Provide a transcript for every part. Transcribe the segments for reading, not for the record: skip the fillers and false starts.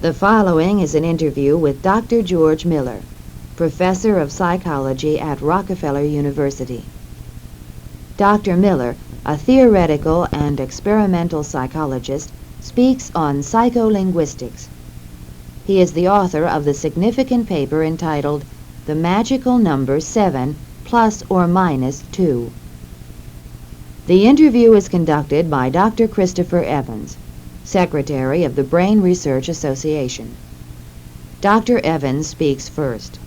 The following is an interview with Dr. George Miller, Professor of Psychology at Rockefeller University. Dr. Miller, a theoretical and experimental psychologist, speaks on psycholinguistics. He is the author of the significant paper entitled The Magical Number 7 Plus or Minus 2. The interview is conducted by Dr. Christopher Evans, Secretary of the Brain Research Association. Dr. Evans speaks first.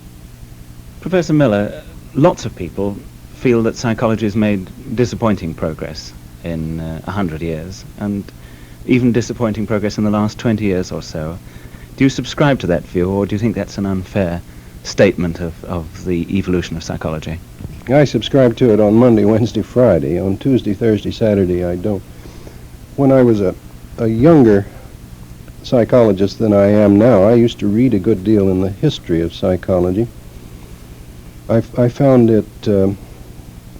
Professor Miller, lots of people feel that psychology has made disappointing progress in 100 years, and even disappointing progress in the last 20 years or so. Do you subscribe to that view, or do you think that's an unfair statement of the evolution of psychology? I subscribe to it on Monday, Wednesday, Friday. On Tuesday, Thursday, Saturday, I don't. When I was a younger psychologist than I am now, I used to read a good deal in the history of psychology. I found it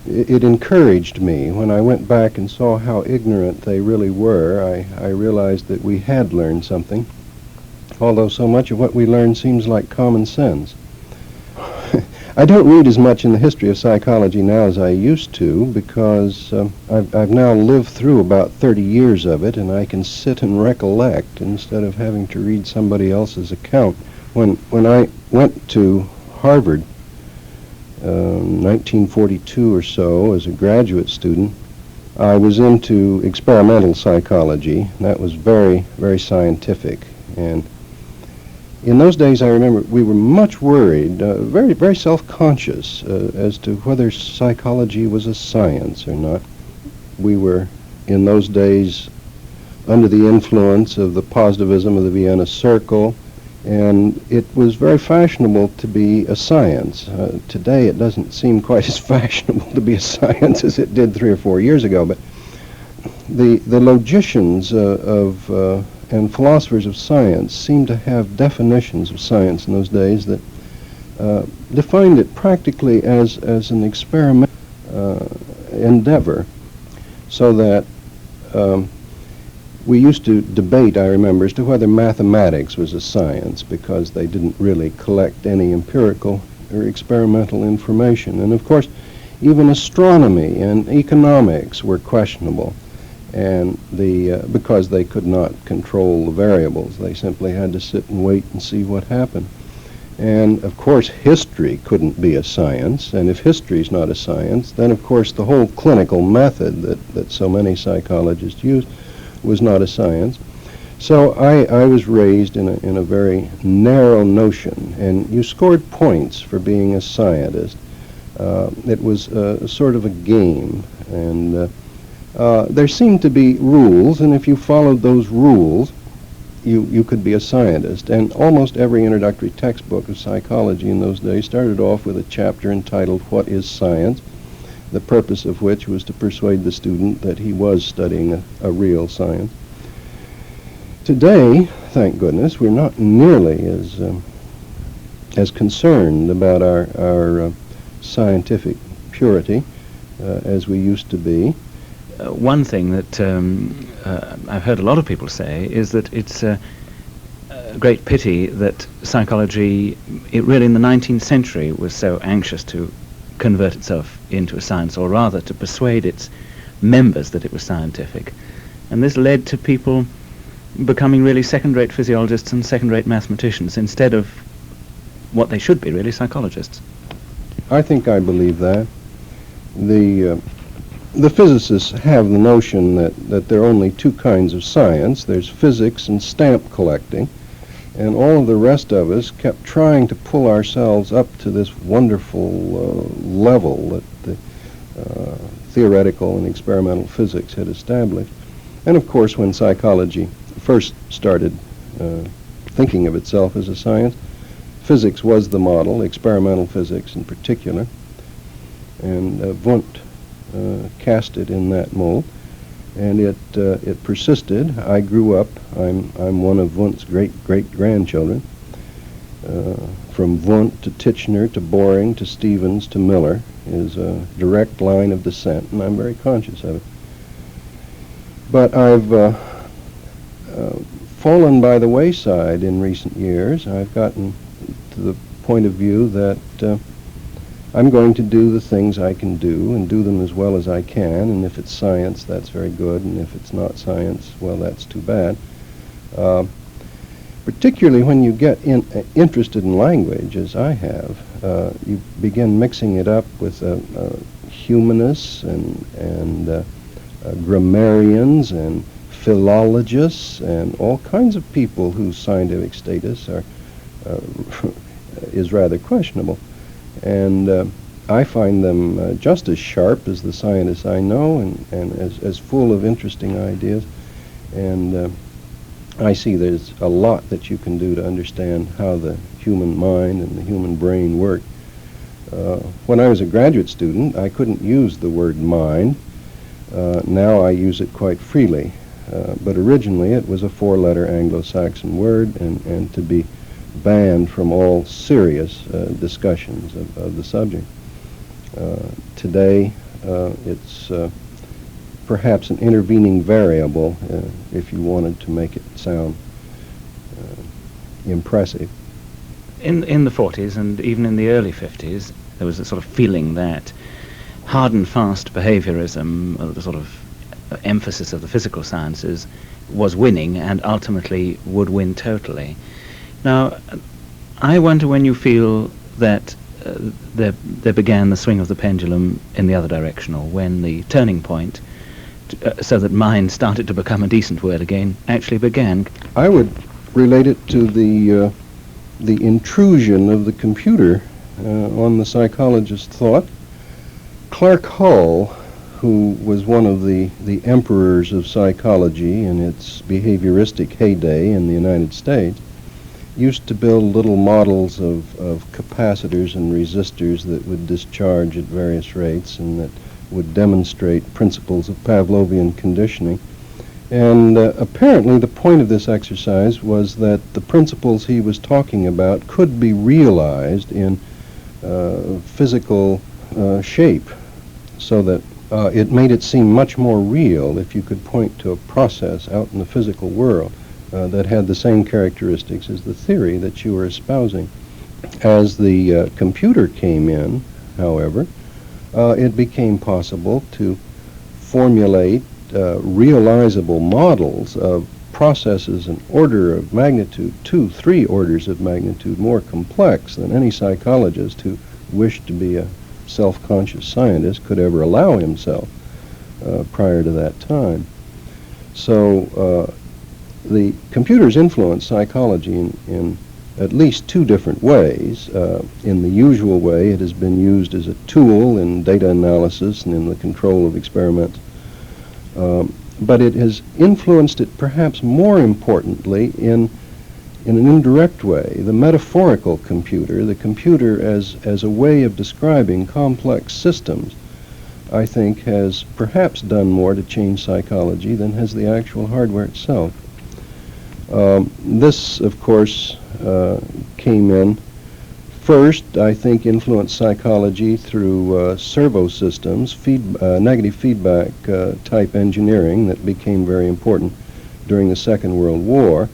encouraged me. When I went back and saw how ignorant they really were, I realized that we had learned something, although so much of what we learn seems like common sense. I don't read as much in the history of psychology now as I used to, because I've now lived through about 30 years of it, and I can sit and recollect instead of having to read somebody else's account. When I went to Harvard, 1942 or so, as a graduate student, I was into experimental psychology. That was very, very scientific. And in those days, I remember we were much worried, very, very self-conscious as to whether psychology was a science or not. We were, in those days, under the influence of the positivism of the Vienna Circle, and it was very fashionable to be a science. Today, it doesn't seem quite as fashionable to be a science as it did 3 or 4 years ago, but the logicians and philosophers of science seemed to have definitions of science in those days that defined it practically as an experiment endeavor, so that we used to debate, I remember, as to whether mathematics was a science, because they didn't really collect any empirical or experimental information. And of course, even astronomy and economics were questionable, and because they could not control the variables. They simply had to sit and wait and see what happened. And of course, history couldn't be a science, and if history is not a science, then of course the whole clinical method that so many psychologists use was not a science. So I was raised in a very narrow notion, and you scored points for being a scientist. It was sort of a game, and there seemed to be rules, and if you followed those rules, you could be a scientist. And almost every introductory textbook of psychology in those days started off with a chapter entitled "What is Science?", the purpose of which was to persuade the student that he was studying a real science. Today, thank goodness, we're not nearly as concerned about our scientific purity as we used to be. One thing that I've heard a lot of people say is that it's a great pity that psychology, it really in the 19th century, was so anxious to convert itself into a science, or rather to persuade its members that it was scientific. And this led to people becoming really second-rate physiologists and second-rate mathematicians instead of what they should be, really, psychologists. I think I believe that. The physicists have the notion that there are only two kinds of science. There's physics and stamp collecting, and all of the rest of us kept trying to pull ourselves up to this wonderful level that the theoretical and experimental physics had established. And of course, when psychology first started thinking of itself as a science, physics was the model, experimental physics in particular, and Wundt cast it in that mold, and it persisted. I grew up. I'm one of Wundt's great-great-grandchildren. From Wundt to Titchener to Boring to Stevens to Miller is a direct line of descent, and I'm very conscious of it. But I've fallen by the wayside in recent years. I've gotten to the point of view that I'm going to do the things I can do and do them as well as I can, and if it's science, that's very good, and if it's not science, well, that's too bad. Particularly when you get interested in language, as I have, you begin mixing it up with humanists and grammarians and philologists and all kinds of people whose scientific status are is rather questionable. And I find them just as sharp as the scientists I know and as full of interesting ideas. And I see there's a lot that you can do to understand how the human mind and the human brain work. When I was a graduate student, I couldn't use the word mind. Now I use it quite freely. But originally it was a four-letter Anglo-Saxon word, and to be banned from all serious discussions of the subject. Today it's perhaps an intervening variable if you wanted to make it sound impressive. In the 40s and even in the early 50s, there was a sort of feeling that hard and fast behaviorism, the sort of emphasis of the physical sciences, was winning and ultimately would win totally. Now, I wonder when you feel that there began the swing of the pendulum in the other direction, or when the turning point, so that mind started to become a decent word again, actually began. I would relate it to the intrusion of the computer on the psychologist's thought. Clark Hull, who was one of the emperors of psychology in its behavioristic heyday in the United States, used to build little models of capacitors and resistors that would discharge at various rates and that would demonstrate principles of Pavlovian conditioning. And apparently the point of this exercise was that the principles he was talking about could be realized in physical shape, so that it made it seem much more real if you could point to a process out in the physical world that had the same characteristics as the theory that you were espousing. As the computer came in, however, it became possible to formulate realizable models of processes an order of magnitude, 2-3 orders of magnitude more complex than any psychologist who wished to be a self-conscious scientist could ever allow himself prior to that time. So the computers influenced psychology in at least two different ways. In the usual way, it has been used as a tool in data analysis and in the control of experiments. But it has influenced it perhaps more importantly in an indirect way. The metaphorical computer, the computer as a way of describing complex systems, I think has perhaps done more to change psychology than has the actual hardware itself. This, of course, came in first, I think, influenced psychology through servo systems, negative feedback type engineering that became very important during the Second World War.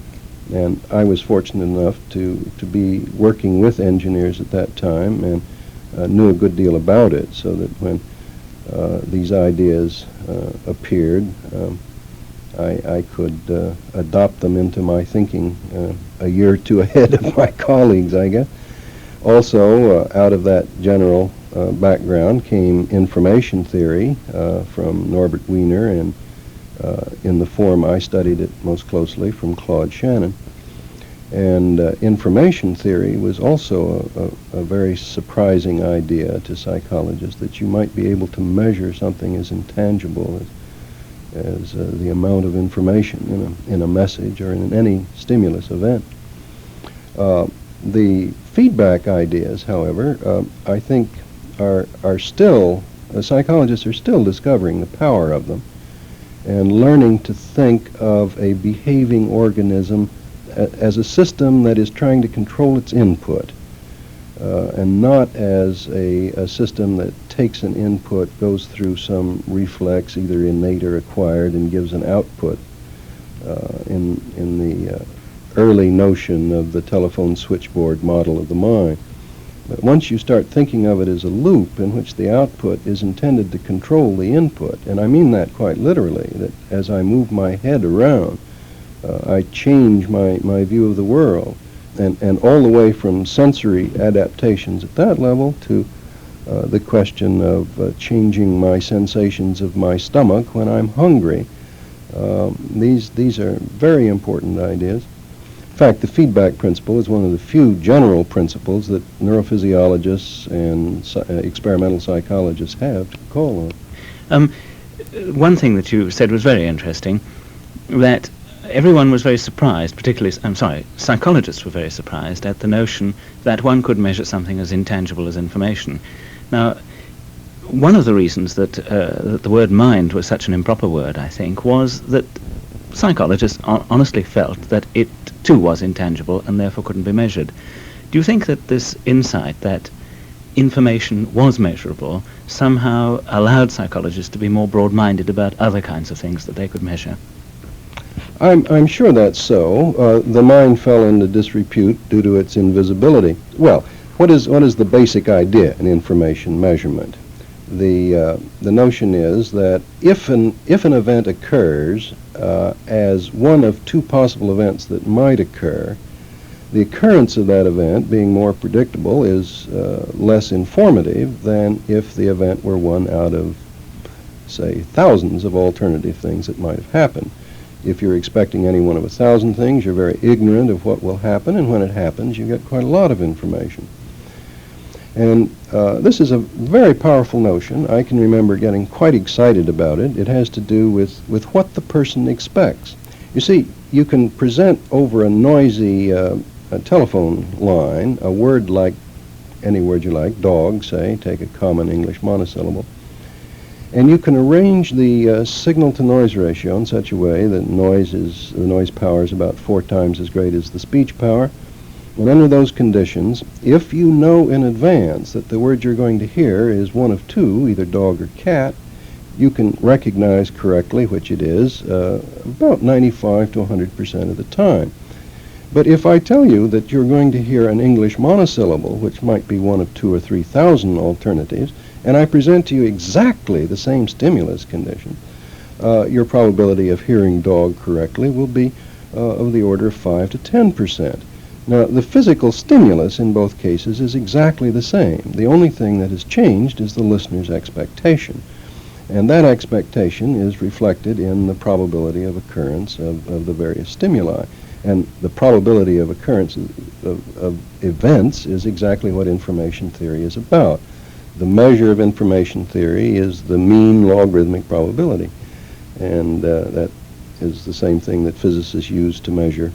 And I was fortunate enough to be working with engineers at that time and knew a good deal about it, so that when these ideas appeared, I could adopt them into my thinking a year or two ahead of my colleagues, I guess. Also, out of that general background came information theory from Norbert Wiener, and in the form I studied it most closely from Claude Shannon. And information theory was also a very surprising idea to psychologists, that you might be able to measure something as intangible as the amount of information in a message or in any stimulus event. The feedback ideas, however, I think are still, psychologists are still discovering the power of them and learning to think of a behaving organism as a system that is trying to control its input, and not as a system that takes an input, goes through some reflex, either innate or acquired, and gives an output in the early notion of the telephone switchboard model of the mind. But once you start thinking of it as a loop in which the output is intended to control the input, and I mean that quite literally, that as I move my head around, I change my view of the world, and all the way from sensory adaptations at that level to the question of changing my sensations of my stomach when I'm hungry. These are very important ideas. In fact, the feedback principle is one of the few general principles that neurophysiologists and experimental psychologists have to call on. One thing that you said was very interesting, that everyone was very surprised, particularly, psychologists were very surprised at the notion that one could measure something as intangible as information. Now, one of the reasons that the word mind was such an improper word, I think, was that psychologists honestly felt that it too was intangible and therefore couldn't be measured. Do you think that this insight that information was measurable somehow allowed psychologists to be more broad-minded about other kinds of things that they could measure? I'm sure that's so. The mind fell into disrepute due to its invisibility. Well, what is the basic idea in information measurement? The notion is that if an event occurs as one of two possible events that might occur, the occurrence of that event being more predictable is less informative than if the event were one out of, say, thousands of alternative things that might have happened. If you're expecting any one of 1,000 things, you're very ignorant of what will happen, and when it happens, you get quite a lot of information. And this is a very powerful notion. I can remember getting quite excited about it. It has to do with what the person expects. You see, you can present over a noisy telephone line a word like, any word you like, dog, say, take a common English monosyllable, and you can arrange the signal-to-noise ratio in such a way that the noise power is about 4 times as great as the speech power. And under those conditions, if you know in advance that the word you're going to hear is one of two, either dog or cat, you can recognize correctly which it is about 95 to 100% of the time. But if I tell you that you're going to hear an English monosyllable, which might be one of 2,000 or 3,000 alternatives, and I present to you exactly the same stimulus condition, your probability of hearing dog correctly will be of the order of 5 to 10%. Now, the physical stimulus in both cases is exactly the same. The only thing that has changed is the listener's expectation. And that expectation is reflected in the probability of occurrence of the various stimuli. And the probability of occurrence of events is exactly what information theory is about. The measure of information theory is the mean logarithmic probability. And that is the same thing that physicists use to measure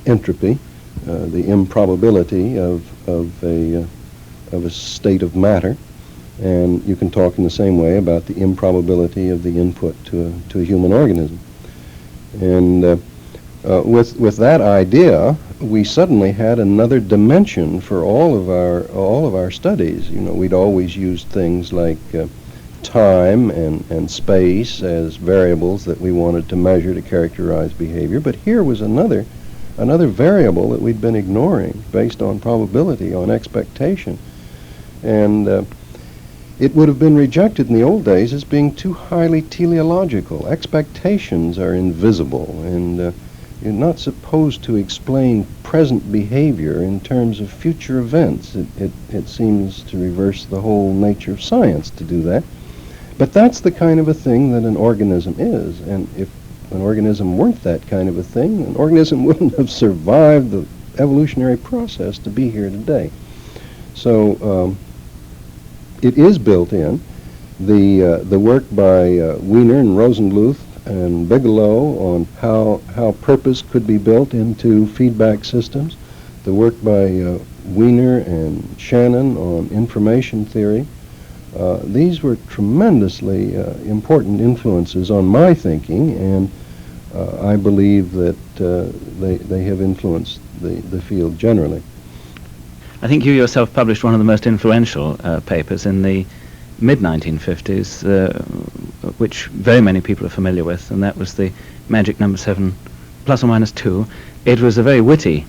entropy, the improbability of a state of matter. And you can talk in the same way about the improbability of the input to a human organism. And with that idea, we suddenly had another dimension for all of our studies. You know, we'd always used things like time and space as variables that we wanted to measure to characterize behavior, but here was another variable that we'd been ignoring based on probability, on expectation. And it would have been rejected in the old days as being too highly teleological. Expectations are invisible, and you're not supposed to explain present behavior in terms of future events. It seems to reverse the whole nature of science to do that. But that's the kind of a thing that an organism is. And if an organism weren't that kind of a thing, an organism wouldn't have survived the evolutionary process to be here today. So it is built in. The work by Wiener and Rosenbluth and Bigelow on how purpose could be built into feedback systems, the work by Wiener and Shannon on information theory, these were tremendously important influences on my thinking, and I believe that they have influenced the field generally. I think you yourself published one of the most influential papers in the mid-1950s, which very many people are familiar with, and that was the Magic Number 7 plus or minus 2. It was a very witty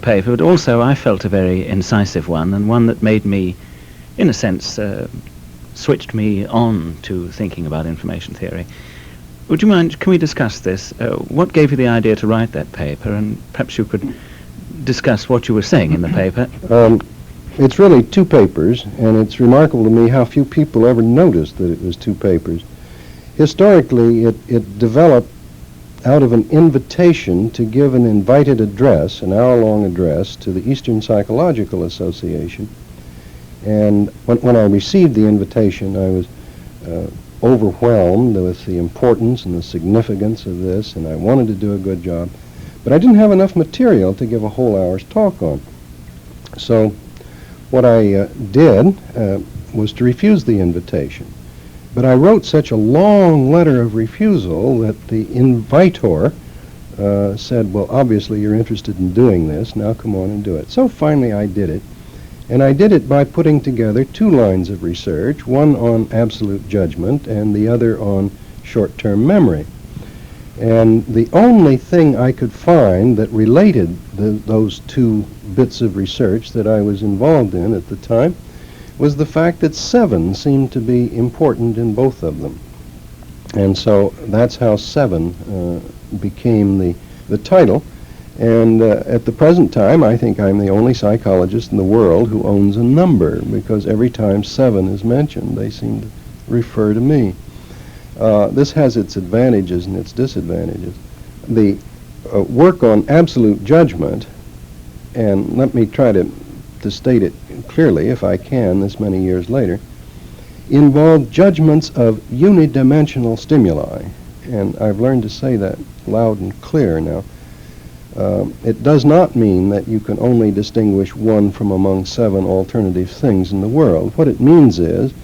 paper, but also I felt a very incisive one, and one that made me, in a sense, switched me on to thinking about information theory. Would you mind, can we discuss this? What gave you the idea to write that paper, and perhaps you could discuss what you were saying in the paper? It's really 2 papers, and it's remarkable to me how few people ever noticed that it was 2 papers. Historically, it developed out of an invitation to give an invited address, an hour-long address, to the Eastern Psychological Association. And when I received the invitation, I was overwhelmed with the importance and the significance of this, and I wanted to do a good job. But I didn't have enough material to give a whole hour's talk on. So what I did was to refuse the invitation. But I wrote such a long letter of refusal that the inviter said, well, obviously you're interested in doing this, now come on and do it. So finally I did it. And I did it by putting together 2 lines of research, one on absolute judgment and the other on short-term memory. And the only thing I could find that related those 2 bits of research that I was involved in at the time was the fact that 7 seemed to be important in both of them. And so that's how 7 became the title. And at the present time, I think I'm the only psychologist in the world who owns a number, because every time 7 is mentioned, they seem to refer to me. This has its advantages and its disadvantages. The work on absolute judgment, and let me try to state it clearly, if I can, this many years later, involved judgments of unidimensional stimuli. And I've learned to say that loud and clear now. It does not mean that you can only distinguish one from among 7 alternative things in the world. What it means is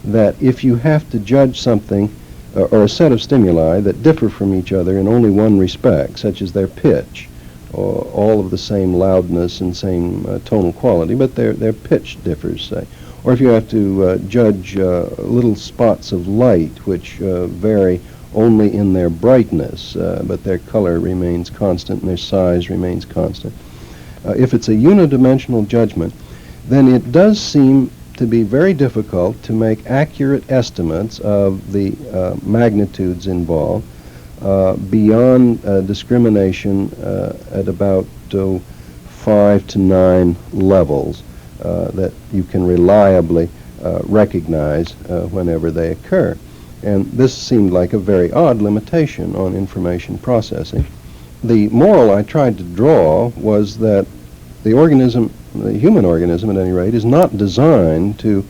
that if you have to judge something or a set of stimuli that differ from each other in only one respect, such as their pitch, or all of the same loudness and same tonal quality, but their pitch differs, say. Or if you have to judge little spots of light which vary only in their brightness, but their color remains constant and their size remains constant. If it's a unidimensional judgment, then it does seem to be very difficult to make accurate estimates of the magnitudes involved beyond discrimination at about 5 to 9 levels that you can reliably recognize whenever they occur. And this seemed like a very odd limitation on information processing. The moral I tried to draw was that the organism, the human organism at any rate, is not designed to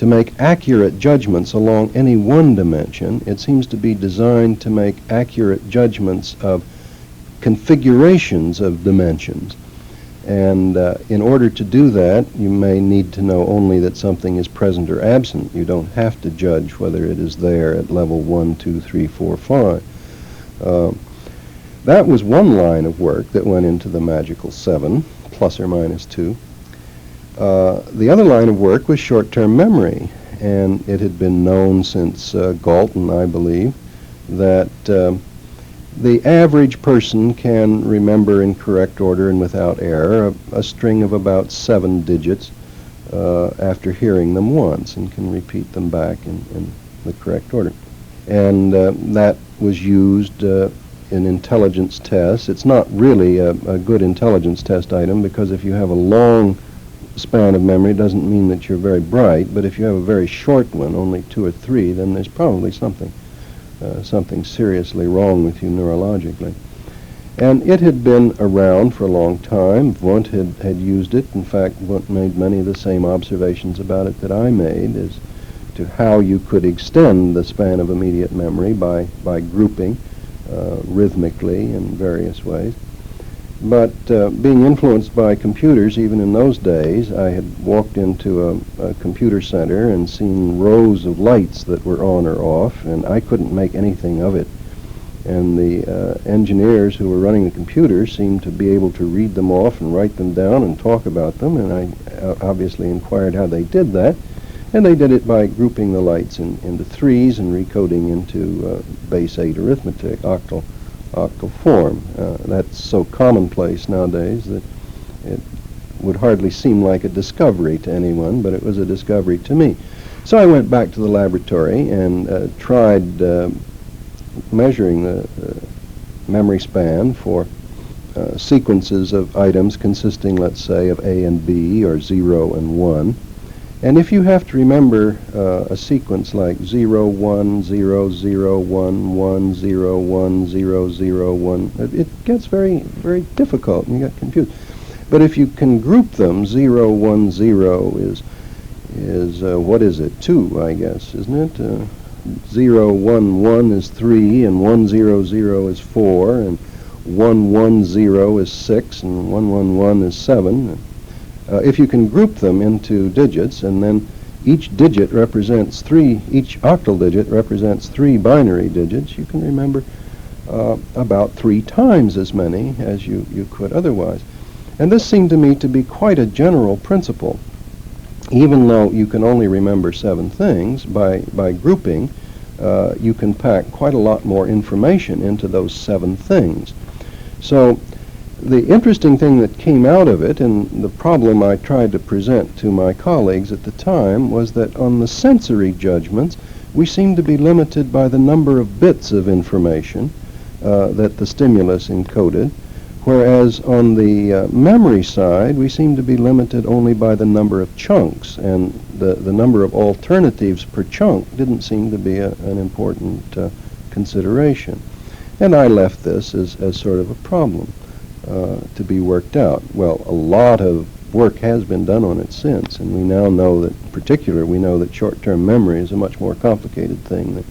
make accurate judgments along any one dimension. It seems to be designed to make accurate judgments of configurations of dimensions. And in order to do that, you may need to know only that something is present or absent. You don't have to judge whether it is there at level 1, 2, 3, 4, 5. That was one line of work that went into the magical 7, plus or minus 2. The other line of work was short-term memory, and it had been known since Galton, I believe, that the average person can remember in correct order and without error a string of about 7 digits after hearing them once, and can repeat them back in the correct order. And that was used in intelligence tests. It's not really a good intelligence test item, because if you have a long span of memory, it doesn't mean that you're very bright, but if you have a very short one, only 2 or 3, then there's probably something seriously wrong with you neurologically. And it had been around for a long time. Wundt had used it. In fact, Wundt made many of the same observations about it that I made, as to how you could extend the span of immediate memory by grouping rhythmically in various ways. But being influenced by computers, even in those days, I had walked into a computer center and seen rows of lights that were on or off, and I couldn't make anything of it. And the engineers who were running the computers seemed to be able to read them off and write them down and talk about them, and I obviously inquired how they did that. And they did it by grouping the lights into threes and recoding into base 8 arithmetic, octal octal form. That's so commonplace nowadays that it would hardly seem like a discovery to anyone, but it was a discovery to me. So I went back to the laboratory and tried measuring the memory span for sequences of items consisting, let's say, of A and B, or 0 and 1. And if you have to remember a sequence like 0, 1, 0, 0, 1, 1, 0, 1, 0, 0, 1, it gets very, very difficult and you get confused. But if you can group them, 0, 1, 0 is what is it? 2, I guess, isn't it? 0, 1, 1 is 3, and 1, 0, 0 is 4, and 1, 1, 0 is 6, and 1, 1, 1 is 7. If you can group them into digits, and then each digit represents each octal digit represents 3 binary digits, you can remember about 3 times as many as you could otherwise. And this seemed to me to be quite a general principle. Even though you can only remember 7 things, by grouping, you can pack quite a lot more information into those 7 things. So the interesting thing that came out of it, and the problem I tried to present to my colleagues at the time, was that on the sensory judgments, we seem to be limited by the number of bits of information that the stimulus encoded, whereas on the memory side, we seem to be limited only by the number of chunks, and the number of alternatives per chunk didn't seem to be an important consideration. And I left this as sort of a problem to be worked out. Well, a lot of work has been done on it since, and we now know that, in particular, we know that short-term memory is a much more complicated thing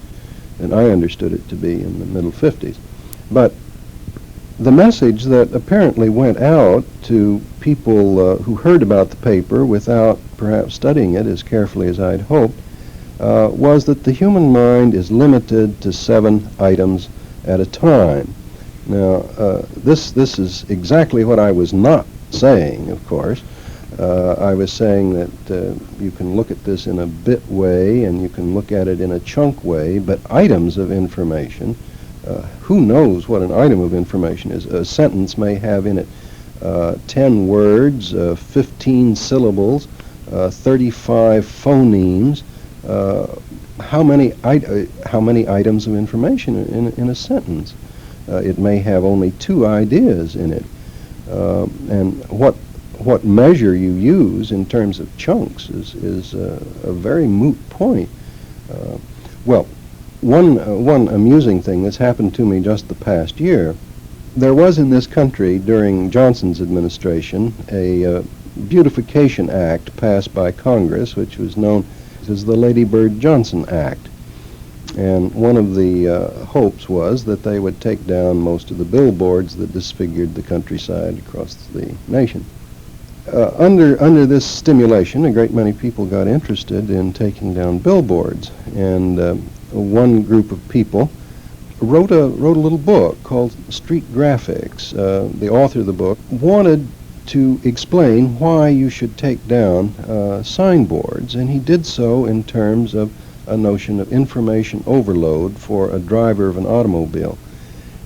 than I understood it to be in the middle 50s. But the message that apparently went out to people who heard about the paper without perhaps studying it as carefully as I'd hoped was that the human mind is limited to 7 items at a time. Now, this is exactly what I was not saying, of course. I was saying that you can look at this in a bit way and you can look at it in a chunk way, but items of information, who knows what an item of information is? A sentence may have in it 10 words, 15 syllables, 35 phonemes. How many items of information in a sentence? It may have only 2 ideas in it, and what measure you use in terms of chunks is a very moot point. Well, one amusing thing that's happened to me just the past year, there was in this country during Johnson's administration a Beautification Act passed by Congress, which was known as the Lady Bird Johnson Act. And one of the hopes was that they would take down most of the billboards that disfigured the countryside across the nation. Under this stimulation, a great many people got interested in taking down billboards, and one group of people wrote a little book called Street Graphics. The author of the book wanted to explain why you should take down signboards, and he did so in terms of a notion of information overload for a driver of an automobile.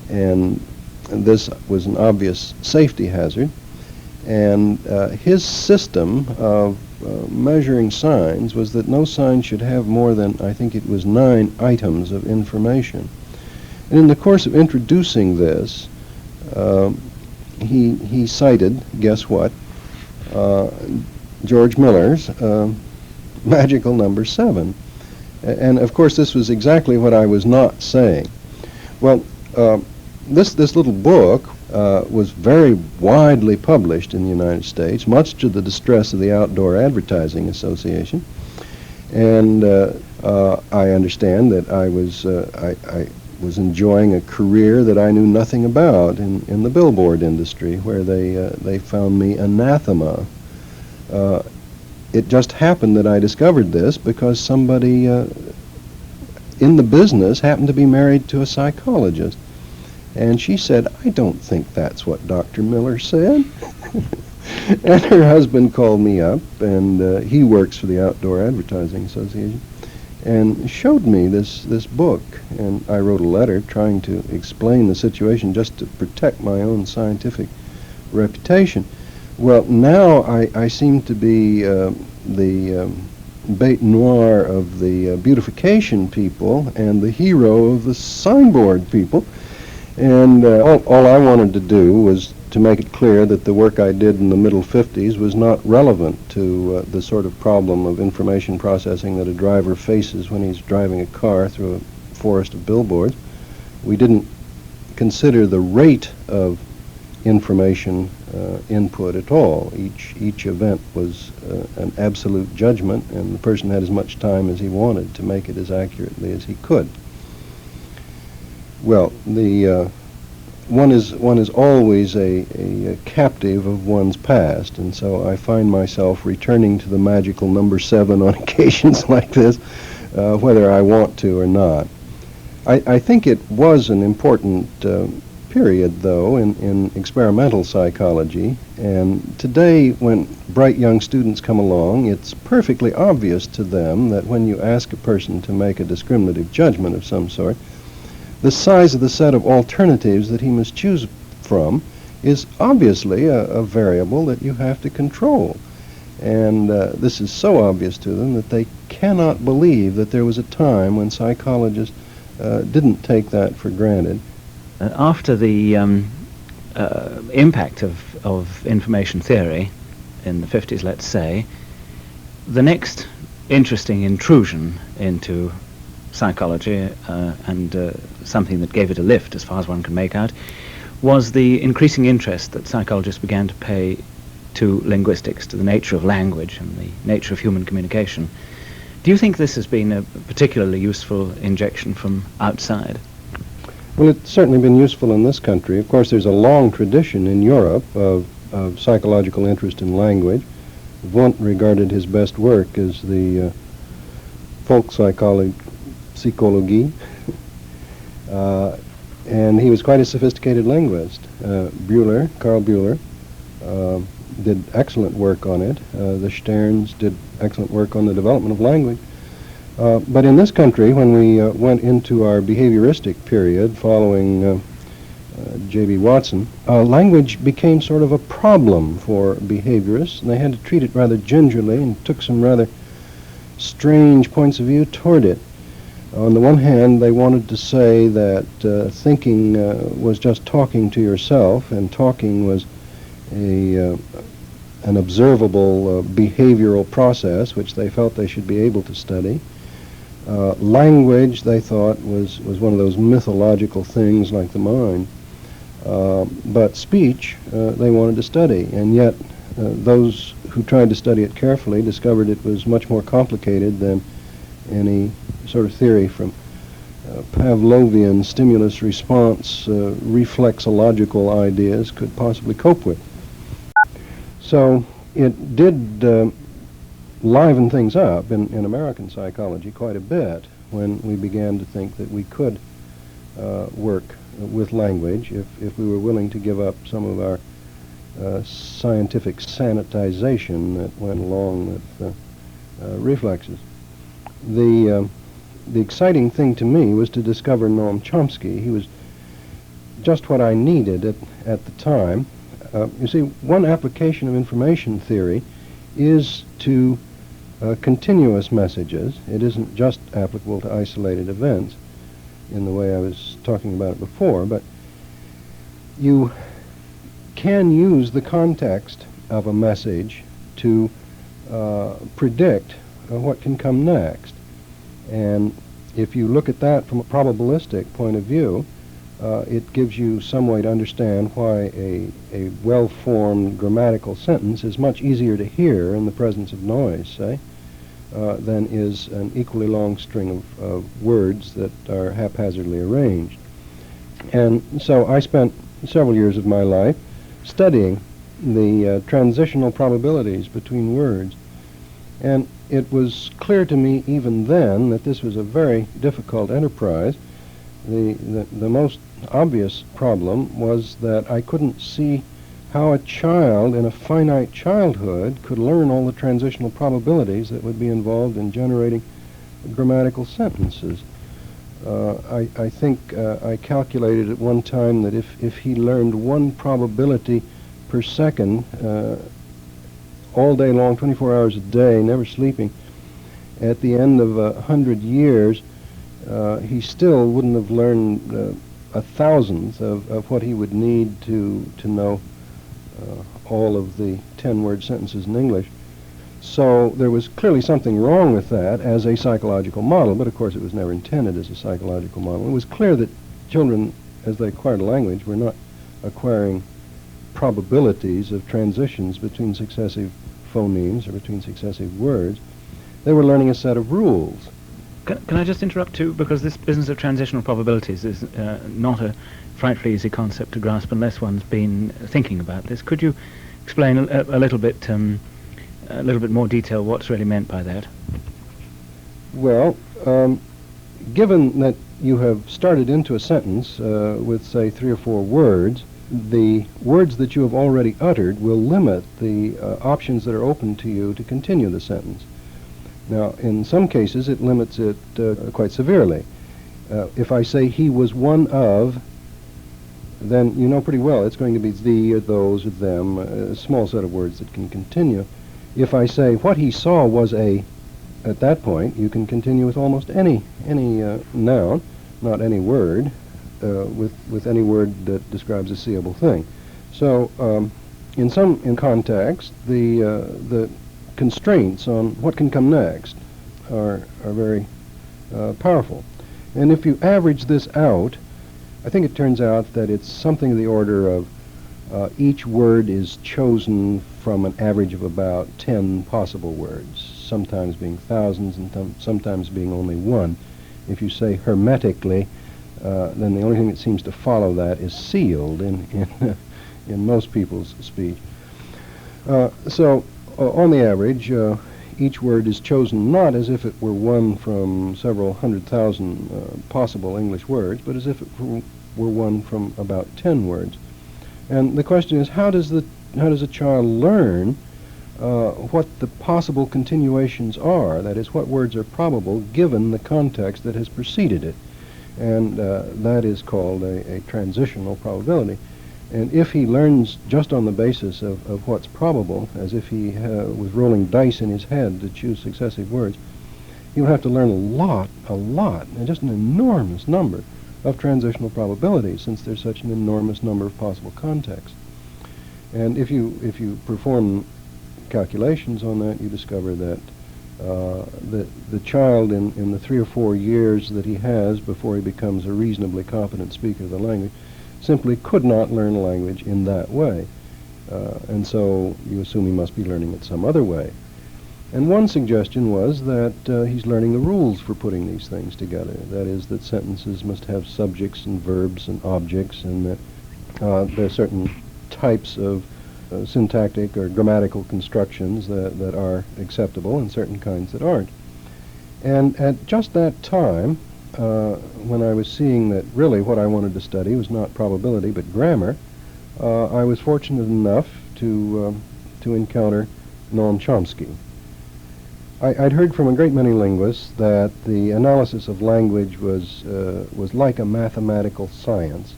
And this was an obvious safety hazard. And his system of measuring signs was that no sign should have more than, I think it was 9 items of information. And in the course of introducing this, he cited, guess what, George Miller's magical number 7. And of course this was exactly what I was not saying. Well, this little book was very widely published in the United States, much to the distress of the Outdoor Advertising Association. And I understand that I was enjoying a career that I knew nothing about in the billboard industry, where they found me anathema. It just happened that I discovered this because somebody in the business happened to be married to a psychologist. And she said, "I don't think that's what Dr. Miller said." And her husband called me up, and he works for the Outdoor Advertising Association. and showed me this book. And I wrote a letter trying to explain the situation just to protect my own scientific reputation. Well, now I seem to be the bête noire of the beautification people and the hero of the signboard people. And all I wanted to do was to make it clear that the work I did in the middle 50s was not relevant to the sort of problem of information processing that a driver faces when he's driving a car through a forest of billboards. We didn't consider the rate of information input at all. Each event was an absolute judgment, and the person had as much time as he wanted to make it as accurately as he could. Well, one is always a captive of one's past, and so I find myself returning to the magical number 7 on occasions like this, whether I want to or not. I think it was an important period, though, in experimental psychology, and today when bright young students come along, it's perfectly obvious to them that when you ask a person to make a discriminative judgment of some sort, the size of the set of alternatives that he must choose from is obviously a variable that you have to control. And this is so obvious to them that they cannot believe that there was a time when psychologists didn't take that for granted. After the impact of information theory in the 50s, let's say, the next interesting intrusion into psychology and something that gave it a lift, as far as one can make out, was the increasing interest that psychologists began to pay to linguistics, to the nature of language and the nature of human communication. Do you think this has been a particularly useful injection from outside? Well, it's certainly been useful in this country. Of course, there's a long tradition in Europe of psychological interest in language. Wundt regarded his best work as the Volkspsychologie, and he was quite a sophisticated linguist. Karl Bühler, did excellent work on it. The Sterns did excellent work on the development of language. But in this country, when we went into our behavioristic period following J.B. Watson, language became sort of a problem for behaviorists, and they had to treat it rather gingerly and took some rather strange points of view toward it. On the one hand, they wanted to say that thinking was just talking to yourself, and talking was an observable behavioral process which they felt they should be able to study. Language, they thought, was one of those mythological things like the mind. But speech, they wanted to study, and yet those who tried to study it carefully discovered it was much more complicated than any sort of theory from Pavlovian stimulus-response reflexological ideas could possibly cope with. So it did liven things up in American psychology quite a bit when we began to think that we could work with language if we were willing to give up some of our scientific sanitization that went along with reflexes. The exciting thing to me was to discover Noam Chomsky. He was just what I needed at the time. You see, one application of information theory is to continuous messages. It isn't just applicable to isolated events in the way I was talking about it before, but you can use the context of a message to predict what can come next. And if you look at that from a probabilistic point of view, it gives you some way to understand why a well-formed grammatical sentence is much easier to hear in the presence of noise, say, than is an equally long string of words that are haphazardly arranged. And so I spent several years of my life studying the transitional probabilities between words. And it was clear to me even then that this was a very difficult enterprise. The most obvious problem was that I couldn't see how a child in a finite childhood could learn all the transitional probabilities that would be involved in generating grammatical sentences. I think I calculated at one time that if he learned one probability per second all day long, 24 hours a day, never sleeping, at the end of 100 years, he still wouldn't have learned a thousandth of what he would need to know all of the 10-word sentences in English. So there was clearly something wrong with that as a psychological model, but of course it was never intended as a psychological model. It was clear that children, as they acquired a language, were not acquiring probabilities of transitions between successive phonemes or between successive words. They were learning a set of rules. Can I just interrupt too, because this business of transitional probabilities is not a frightfully easy concept to grasp unless one's been thinking about this. Could you explain a little bit more detail what's really meant by that? Well, given that you have started into a sentence with, say, 3 or 4 words, the words that you have already uttered will limit the options that are open to you to continue the sentence. Now, in some cases, it limits it quite severely. If I say he was one of, then you know pretty well it's going to be the or those or them, a small set of words that can continue. If I say what he saw was a, at that point, you can continue with almost any noun, not any word, with any word that describes a seeable thing. So, in context, the constraints on what can come next are very powerful. And if you average this out, I think it turns out that it's something of the order of each word is chosen from an average of about 10 possible words, sometimes being thousands and sometimes being only one. If you say hermetically, then the only thing that seems to follow that is sealed in most people's speech. So on the average, each word is chosen not as if it were one from several 100,000 possible English words, but as if it were one from about 10 words. And the question is, how does a child learn what the possible continuations are? That is, what words are probable given the context that has preceded it. And that is called a transitional probability. And if he learns just on the basis of what's probable, as if he was rolling dice in his head to choose successive words, he'll have to learn a lot, and just an enormous number of transitional probabilities, since there's such an enormous number of possible contexts. And if you perform calculations on that, you discover that the child in the 3 or 4 years that he has before he becomes a reasonably competent speaker of the language simply could not learn a language in that way. And so you assume he must be learning it some other way. And one suggestion was that he's learning the rules for putting these things together. That is, that sentences must have subjects and verbs and objects, and that there are certain types of syntactic or grammatical constructions that are acceptable and certain kinds that aren't. And at just that time, when I was seeing that really what I wanted to study was not probability but grammar, I was fortunate enough to encounter Noam Chomsky. I'd heard from a great many linguists that the analysis of language was like a mathematical science,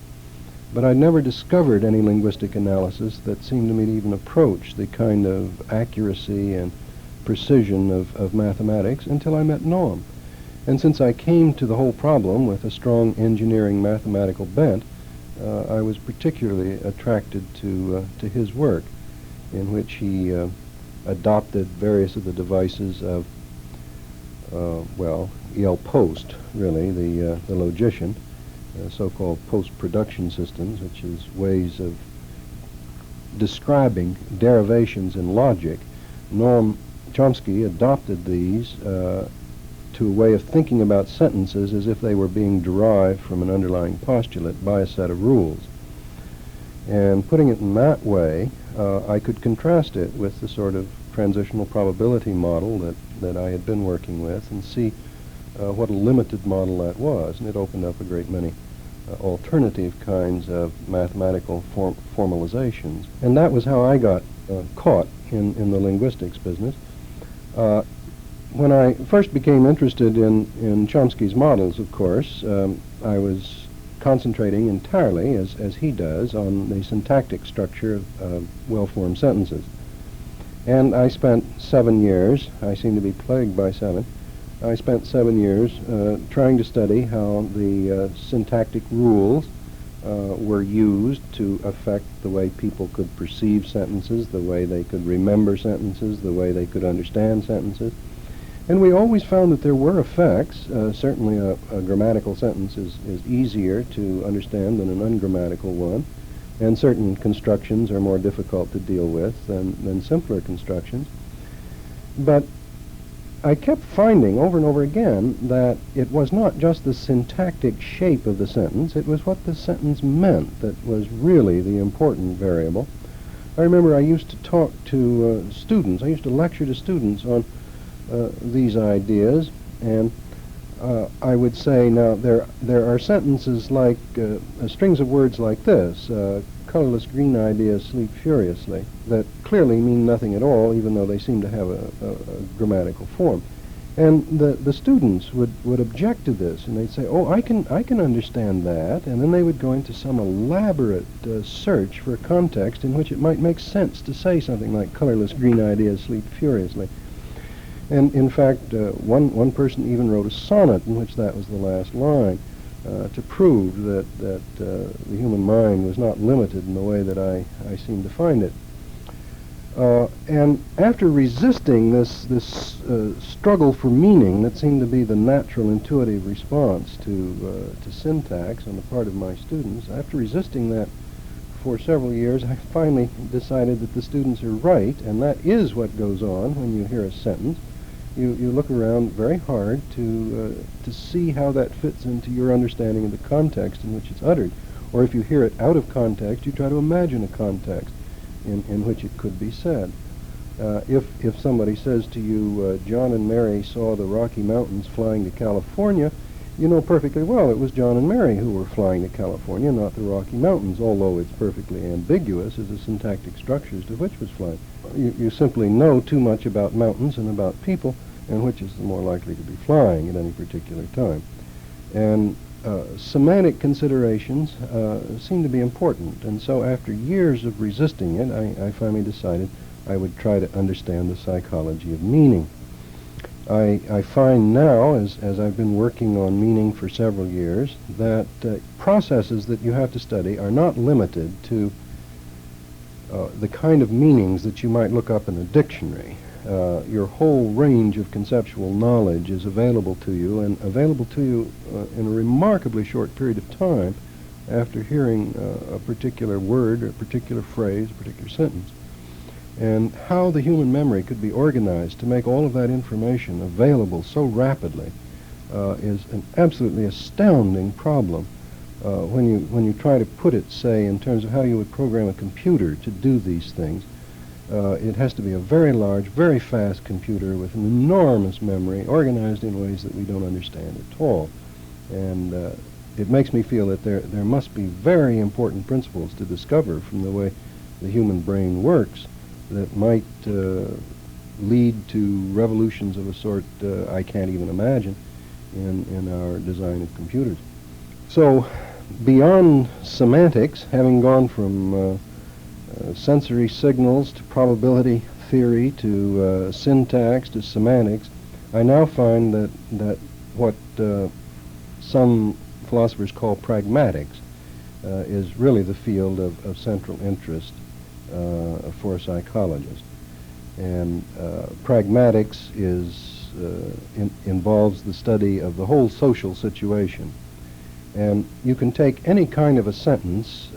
but I'd never discovered any linguistic analysis that seemed to me to even approach the kind of accuracy and precision of mathematics until I met Noam. And since I came to the whole problem with a strong engineering mathematical bent, I was particularly attracted to his work, in which he adopted various of the devices of, E.L. Post, really, the logician, so-called post-production systems, which is ways of describing derivations in logic. Noam Chomsky adopted these to a way of thinking about sentences as if they were being derived from an underlying postulate by a set of rules. And putting it in that way, I could contrast it with the sort of transitional probability model that I had been working with and see what a limited model that was. And it opened up a great many alternative kinds of mathematical formalizations. And that was how I got caught in the linguistics business. when I first became interested in Chomsky's models, of course, I was concentrating entirely, as he does, on the syntactic structure of well-formed sentences. And I spent 7 years, I seem to be plagued by 7, I spent 7 years trying to study how the syntactic rules were used to affect the way people could perceive sentences, the way they could remember sentences, the way they could understand sentences. And we always found that there were effects. Certainly a grammatical sentence is easier to understand than an ungrammatical one, and certain constructions are more difficult to deal with than simpler constructions. But I kept finding over and over again that it was not just the syntactic shape of the sentence, it was what the sentence meant that was really the important variable. I remember I used to talk to students, I used to lecture to students on these ideas, and I would say, now there are sentences like strings of words like this, colorless green ideas sleep furiously, that clearly mean nothing at all, even though they seem to have a grammatical form. And the students would object to this, and they'd say, oh, I can understand that, and then they would go into some elaborate search for context in which it might make sense to say something like colorless green ideas sleep furiously. And in fact, one person even wrote a sonnet in which that was the last line, to prove that the human mind was not limited in the way that I seem to find it. And after resisting this struggle for meaning that seemed to be the natural intuitive response to syntax on the part of my students, after resisting that for several years, I finally decided that the students are right, and that is what goes on when you hear a sentence. You look around very hard to see how that fits into your understanding of the context in which it's uttered. Or if you hear it out of context, you try to imagine a context in which it could be said. If somebody says to you, John and Mary saw the Rocky Mountains flying to California, you know perfectly well it was John and Mary who were flying to California, not the Rocky Mountains, although it's perfectly ambiguous as the syntactic structure as to which was flying. You simply know too much about mountains and about people, and which is the more likely to be flying at any particular time. And semantic considerations seem to be important, and so after years of resisting it, I finally decided I would try to understand the psychology of meaning. I find now, as I've been working on meaning for several years, that processes that you have to study are not limited to the kind of meanings that you might look up in a dictionary. Your whole range of conceptual knowledge is available to you, and available to you in a remarkably short period of time after hearing a particular word, or a particular phrase, a particular sentence. And how the human memory could be organized to make all of that information available so rapidly is an absolutely astounding problem when you try to put it, say, in terms of how you would program a computer to do these things. It has to be a very large, very fast computer with an enormous memory, organized in ways that we don't understand at all. And it makes me feel that there must be very important principles to discover from the way the human brain works that might lead to revolutions of a sort I can't even imagine in our design of computers. So, beyond semantics, having gone from sensory signals to probability theory to syntax to semantics, I now find that what some philosophers call pragmatics is really the field of central interest for a psychologist. And pragmatics involves the study of the whole social situation. And you can take any kind of a sentence,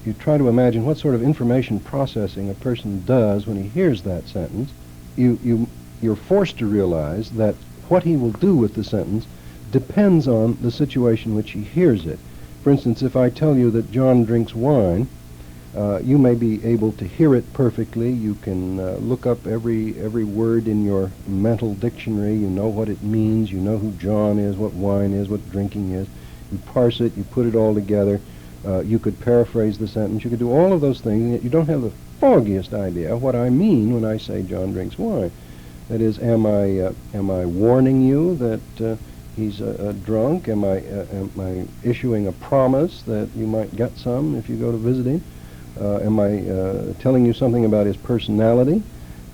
you try to imagine what sort of information processing a person does when he hears that sentence. You're forced to realize that what he will do with the sentence depends on the situation in which he hears it. For instance, if I tell you that John drinks wine, you may be able to hear it perfectly. You can look up every word in your mental dictionary. You know what it means. You know who John is, what wine is, what drinking is. You parse it. You put it all together. You could paraphrase the sentence. You could do all of those things, and yet you don't have the foggiest idea what I mean when I say John drinks wine. That is, am I warning you that he's a drunk? Am I issuing a promise that you might get some if you go to visit him? Am I telling you something about his personality?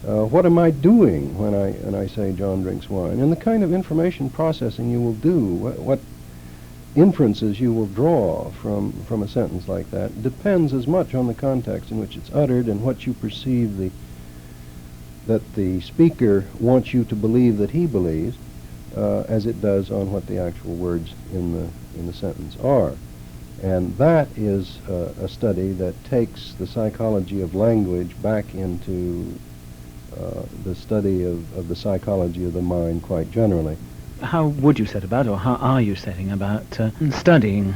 What am I doing when I say John drinks wine? And the kind of information processing you will do, what inferences you will draw from a sentence like that, depends as much on the context in which it's uttered and what you perceive that the speaker wants you to believe that he believes, as it does on what the actual words in the sentence are. And that is a study that takes the psychology of language back into the study of the psychology of the mind quite generally. How would you set about, or how are you setting about studying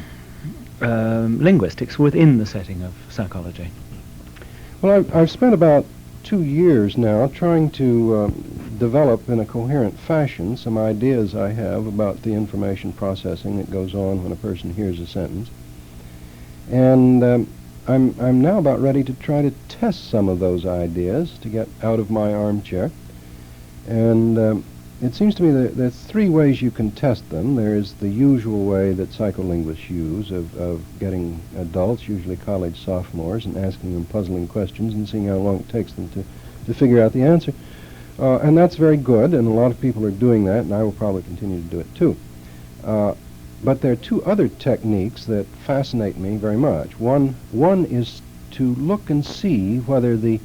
linguistics within the setting of psychology? Well, I've spent about 2 years now trying to develop in a coherent fashion some ideas I have about the information processing that goes on when a person hears a sentence. And I'm now about ready to try to test some of those ideas to get out of my armchair. And it seems to me that there are 3 ways you can test them. There is the usual way that psycholinguists use of getting adults, usually college sophomores, and asking them puzzling questions and seeing how long it takes them to figure out the answer. And that's very good, and a lot of people are doing that, and I will probably continue to do it too. But there are 2 other techniques that fascinate me very much. One is to look and see whether the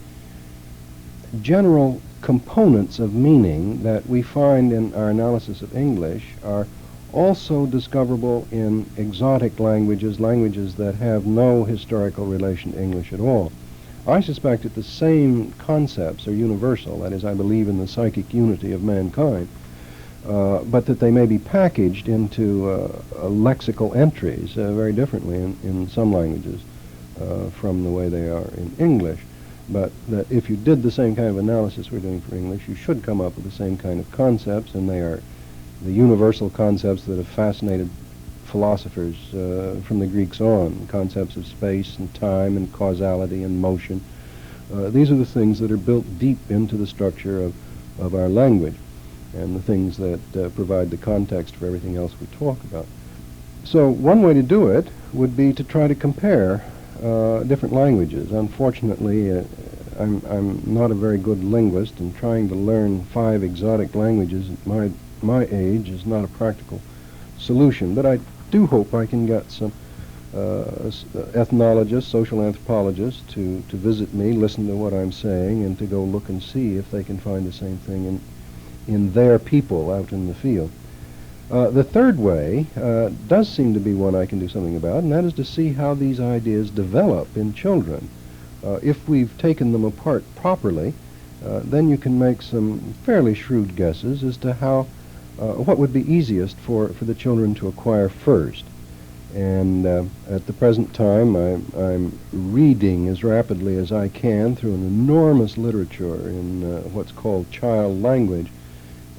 general components of meaning that we find in our analysis of English are also discoverable in exotic languages, languages that have no historical relation to English at all. I suspect that the same concepts are universal, that is, I believe in the psychic unity of mankind, but that they may be packaged into lexical entries very differently in some languages from the way they are in English. But that if you did the same kind of analysis we're doing for English, you should come up with the same kind of concepts, and they are the universal concepts that have fascinated philosophers from the Greeks on, concepts of space and time and causality and motion. These are the things that are built deep into the structure of our language, and the things that provide the context for everything else we talk about. So one way to do it would be to try to compare different languages. Unfortunately, I'm not a very good linguist, and trying to learn 5 exotic languages at my age is not a practical solution. But I do hope I can get some ethnologists, social anthropologists to visit me, listen to what I'm saying, and to go look and see if they can find the same thing in their people out in the field. The third way does seem to be one I can do something about, and that is to see how these ideas develop in children. If we've taken them apart properly, then you can make some fairly shrewd guesses as to how what would be easiest for the children to acquire first. And at the present time, I'm reading as rapidly as I can through an enormous literature in what's called child language.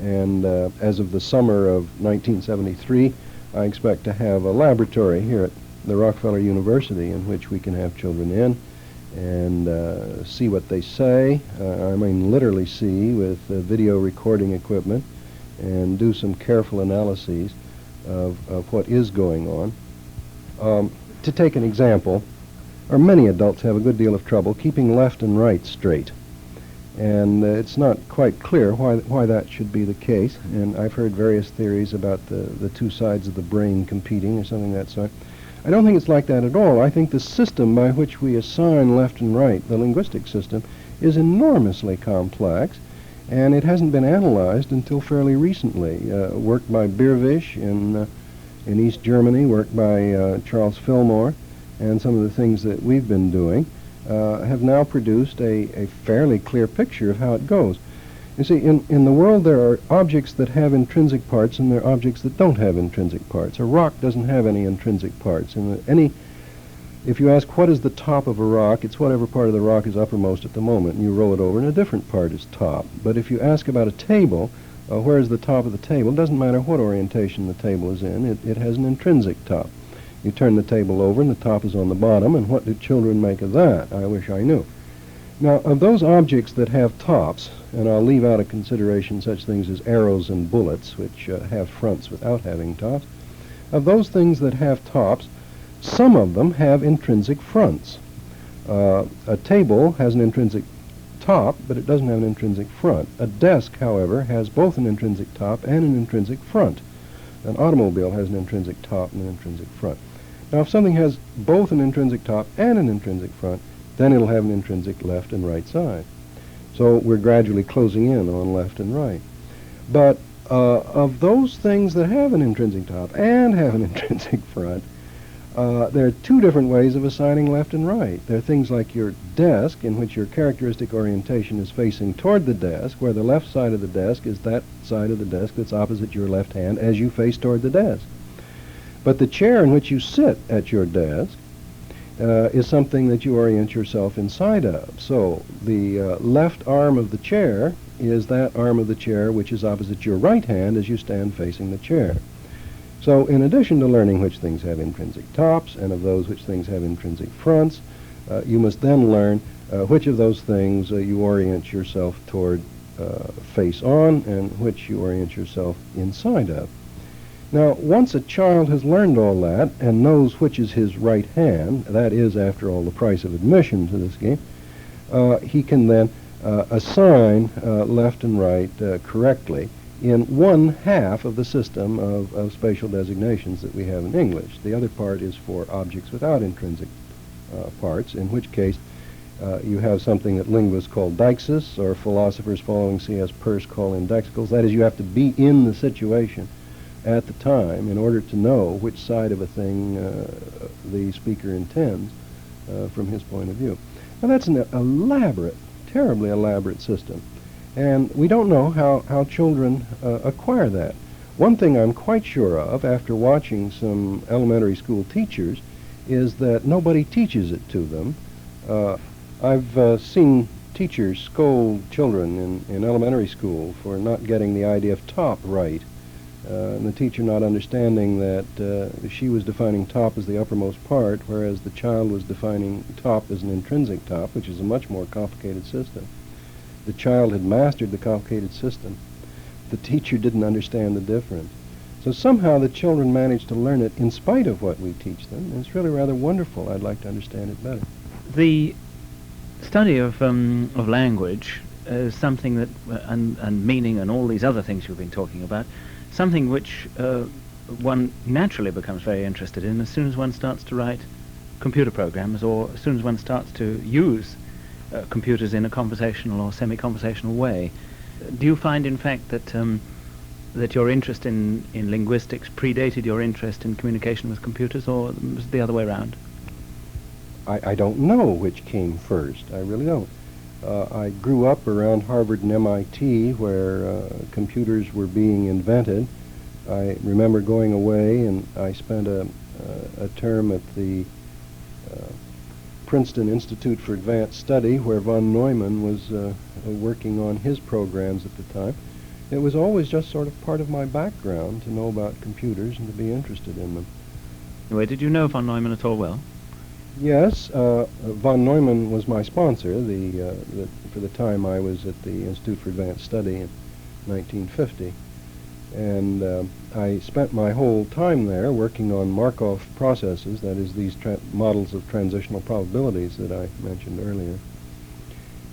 And as of the summer of 1973, I expect to have a laboratory here at the Rockefeller University in which we can have children in and see what they say. I mean literally see with video recording equipment, and do some careful analyses of what is going on. To take an example, many adults have a good deal of trouble keeping left and right straight. And it's not quite clear why that should be the case. And I've heard various theories about the 2 sides of the brain competing or something of that sort. I don't think it's like that at all. I think the system by which we assign left and right, the linguistic system, is enormously complex, and it hasn't been analyzed until fairly recently. Work by Bierwisch in East Germany, work by Charles Fillmore, and some of the things that we've been doing have now produced a fairly clear picture of how it goes. You see, in the world there are objects that have intrinsic parts, and there are objects that don't have intrinsic parts. A rock doesn't have any intrinsic parts. If you ask what is the top of a rock, it's whatever part of the rock is uppermost at the moment, and you roll it over and a different part is top. But if you ask about a table, where is the top of the table, it doesn't matter what orientation the table is in, it has an intrinsic top. You turn the table over and the top is on the bottom, and what do children make of that? I wish I knew. Now, of those objects that have tops, and I'll leave out of consideration such things as arrows and bullets, which have fronts without having tops, of those things that have tops, some of them have intrinsic fronts. A table has an intrinsic top, but it doesn't have an intrinsic front. A desk, however, has both an intrinsic top and an intrinsic front. An automobile has an intrinsic top and an intrinsic front. Now, if something has both an intrinsic top and an intrinsic front, then it'll have an intrinsic left and right side. So we're gradually closing in on left and right. But of those things that have an intrinsic top and have an intrinsic front, there are two different ways of assigning left and right. There are things like your desk, in which your characteristic orientation is facing toward the desk, where the left side of the desk is that side of the desk that's opposite your left hand as you face toward the desk. But the chair in which you sit at your desk is something that you orient yourself inside of. So the left arm of the chair is that arm of the chair which is opposite your right hand as you stand facing the chair. So in addition to learning which things have intrinsic tops and of those which things have intrinsic fronts, you must then learn which of those things you orient yourself toward face on and which you orient yourself inside of. Now, once a child has learned all that and knows which is his right hand, that is, after all, the price of admission to this game, he can then assign left and right correctly in one half of the system of spatial designations that we have in English. The other part is for objects without intrinsic parts, in which case you have something that linguists call deixis, or philosophers following C.S. Peirce call indexicals. That is, you have to be in the situation at the time in order to know which side of a thing the speaker intends from his point of view. Now that's an elaborate, terribly elaborate system, and we don't know how children acquire that. One thing I'm quite sure of after watching some elementary school teachers is that nobody teaches it to them. I've seen teachers scold children in elementary school for not getting the idea of top right. And the teacher not understanding that she was defining top as the uppermost part, whereas the child was defining top as an intrinsic top, which is a much more complicated system. The child had mastered the complicated system. The teacher didn't understand the difference. So somehow the children managed to learn it in spite of what we teach them, and it's really rather wonderful. I'd like to understand it better. The study of language is something that, and meaning and all these other things you've been talking about, something which one naturally becomes very interested in as soon as one starts to write computer programs, or as soon as one starts to use computers in a conversational or semi-conversational way. Do you find, in fact, that that your interest in linguistics predated your interest in communication with computers, or was it the other way around? I don't know which came first. I really don't. I grew up around Harvard and MIT, where computers were being invented. I remember going away, and I spent a term at the Princeton Institute for Advanced Study, where von Neumann was working on his programs at the time. It was always just sort of part of my background to know about computers and to be interested in them. Anyway, did you know von Neumann at all well? Yes, von Neumann was my sponsor for the time I was at the Institute for Advanced Study in 1950. And I spent my whole time there working on Markov processes, that is, these models of transitional probabilities that I mentioned earlier.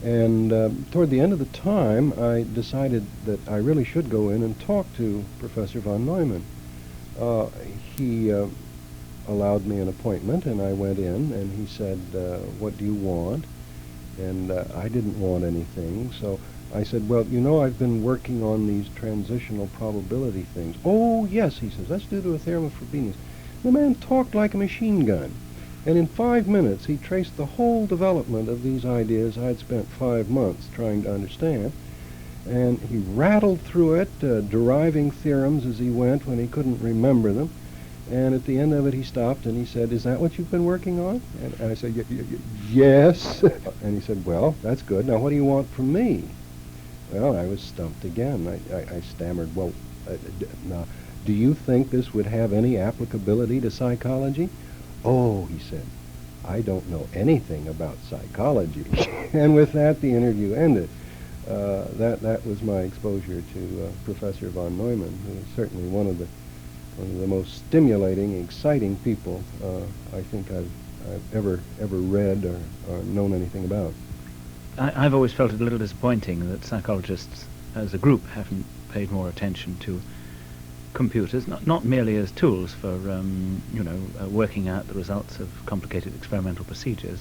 And toward the end of the time, I decided that I really should go in and talk to Professor von Neumann. He allowed me an appointment, and I went in, and he said, what do you want? And I didn't want anything, so I said, well, you know, I've been working on these transitional probability things. Oh, yes, he says, that's due to a theorem of Frobenius. The man talked like a machine gun, and in 5 minutes he traced the whole development of these ideas I'd spent 5 months trying to understand, and he rattled through it, deriving theorems as he went when he couldn't remember them. And at the end of it, he stopped and he said, is that what you've been working on? And I said, yes. And he said, well, that's good. Now, what do you want from me? Well, I was stumped again. I stammered, well, now, do you think this would have any applicability to psychology? Oh, he said, I don't know anything about psychology. And with that, the interview ended. That was my exposure to Professor von Neumann, who is certainly one of the most stimulating, exciting people I think I've ever read or known anything about. I've always felt it a little disappointing that psychologists as a group haven't paid more attention to computers, not merely as tools for working out the results of complicated experimental procedures,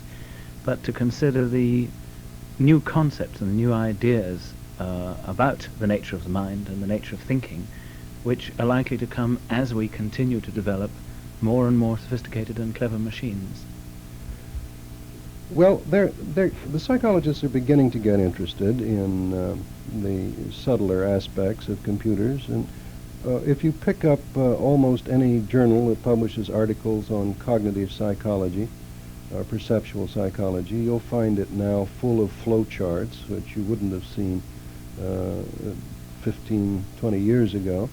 but to consider the new concepts and the new ideas about the nature of the mind and the nature of thinking, which are likely to come as we continue to develop more and more sophisticated and clever machines. Well, the psychologists are beginning to get interested in the subtler aspects of computers, and if you pick up almost any journal that publishes articles on cognitive psychology, perceptual psychology, you'll find it now full of flowcharts, which you wouldn't have seen 15, 20 years ago.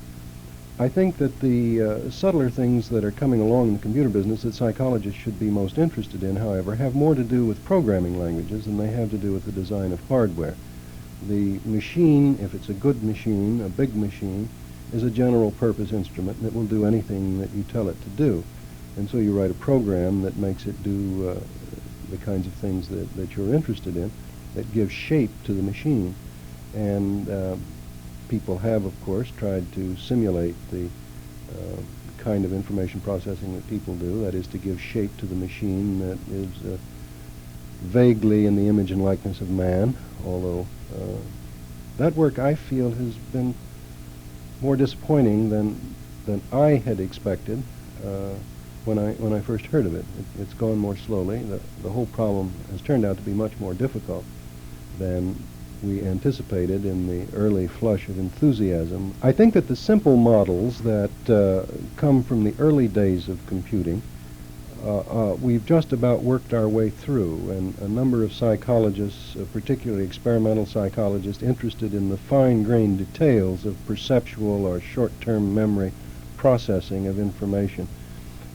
I think that the subtler things that are coming along in the computer business that psychologists should be most interested in, however, have more to do with programming languages than they have to do with the design of hardware. The machine, if it's a good machine, a big machine, is a general purpose instrument, and it will do anything that you tell it to do. And so you write a program that makes it do the kinds of things that you're interested in, that gives shape to the machine. And people have, of course, tried to simulate the kind of information processing that people do, that is to give shape to the machine that is vaguely in the image and likeness of man, although that work, I feel, has been more disappointing than I had expected when I first heard of it. It's gone more slowly. The whole problem has turned out to be much more difficult than we anticipated in the early flush of enthusiasm. I think that the simple models that come from the early days of computing, we've just about worked our way through, and a number of psychologists, particularly experimental psychologists interested in the fine-grained details of perceptual or short-term memory processing of information,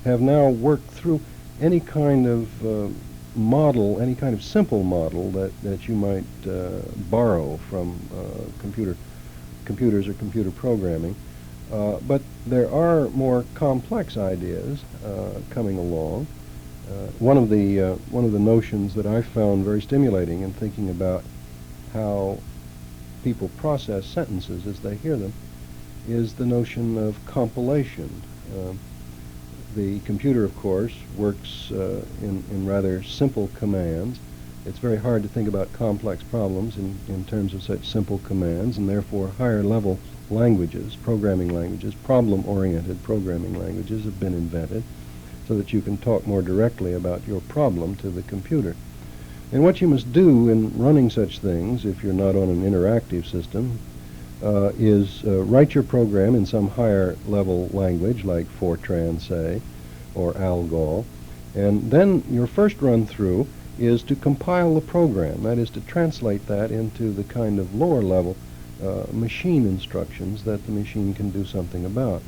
have now worked through any kind of model, any kind of simple model that you might borrow from computers or computer programming. But there are more complex ideas coming along. One of the notions that I found very stimulating in thinking about how people process sentences as they hear them is the notion of compilation. The computer, of course, works in rather simple commands. It's very hard to think about complex problems in terms of such simple commands, and therefore higher level languages, programming languages, problem-oriented programming languages have been invented so that you can talk more directly about your problem to the computer. And what you must do in running such things, if you're not on an interactive system, is write your program in some higher level language like Fortran, say, or ALGOL, and then your first run through is to compile the program, that is to translate that into the kind of lower level machine instructions that the machine can do something about.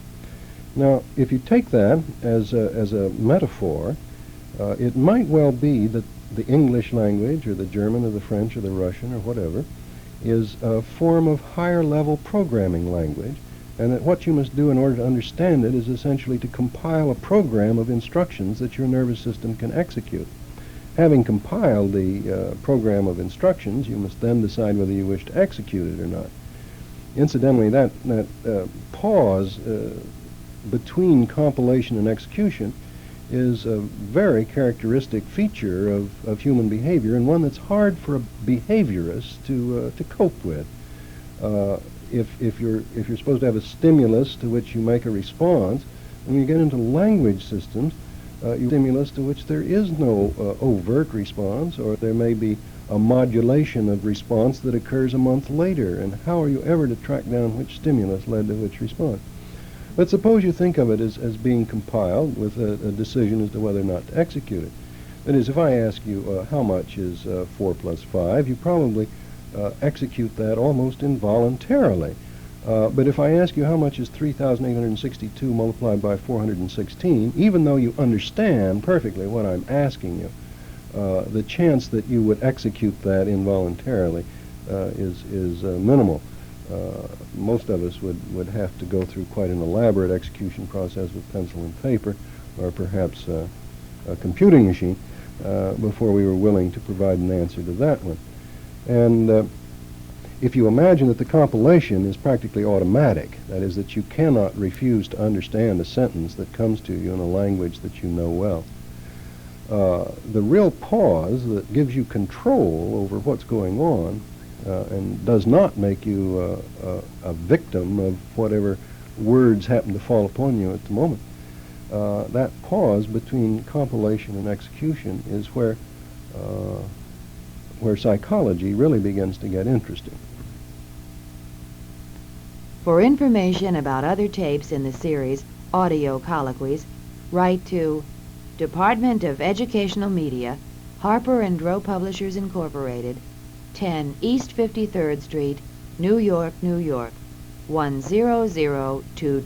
Now, if you take that as a metaphor, it might well be that the English language or the German or the French or the Russian or whatever is a form of higher level programming language, and that what you must do in order to understand it is essentially to compile a program of instructions that your nervous system can execute. Having compiled the program of instructions, you must then decide whether you wish to execute it or not. Incidentally, that pause between compilation and execution is a very characteristic feature of human behavior, and one that's hard for a behaviorist to cope with. If you're supposed to have a stimulus to which you make a response, when you get into language systems, you stimulus to which there is no overt response, or there may be a modulation of response that occurs a month later, and how are you ever to track down which stimulus led to which response? But suppose you think of it as being compiled with a decision as to whether or not to execute it. That is, if I ask you how much is 4 plus 5, you probably execute that almost involuntarily. But if I ask you how much is 3,862 multiplied by 416, even though you understand perfectly what I'm asking you, the chance that you would execute that involuntarily is minimal. Most of us would have to go through quite an elaborate execution process with pencil and paper, or perhaps a computing machine, before we were willing to provide an answer to that one. And if you imagine that the compilation is practically automatic, that is, that you cannot refuse to understand a sentence that comes to you in a language that you know well, the real pause that gives you control over what's going on and does not make you a victim of whatever words happen to fall upon you at the moment, that pause between compilation and execution is where psychology really begins to get interesting. For information about other tapes in the series Audio Colloquies, write to Department of Educational Media, Harper & Row Publishers Incorporated, 10 East 53rd Street, New York, New York, 10022.